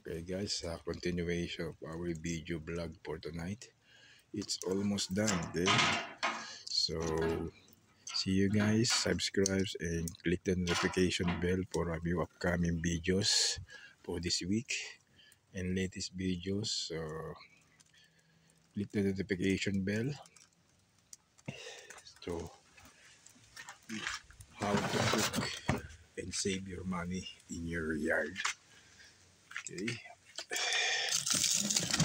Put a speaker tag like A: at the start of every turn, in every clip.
A: Okay guys, continuation of our video vlog for tonight. It's almost done, okay? So, see you guys, subscribe and click the notification bell for our new upcoming videos for this week and latest videos. So, click the notification bell. So, how to cook and save your money in your yard. Okay,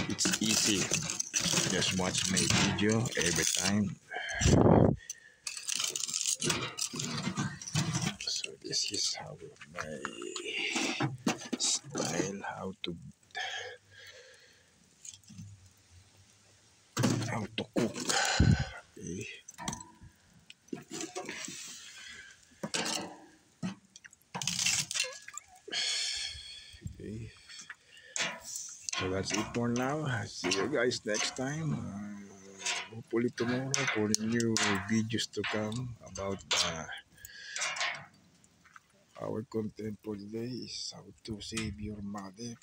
A: it's easy. Just watch my video every time. So this is how my style, how to cook. Okay. Okay. So that's it for now. See you guys next time. Hopefully tomorrow for new videos to come about our content for today is how to save your money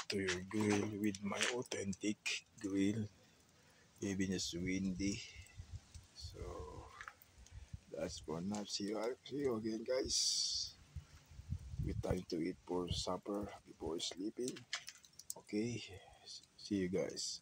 A: to your grill with my authentic grill, even it's windy. So that's for now. See you again, guys. With time to eat for supper before sleeping. Okay, see you guys.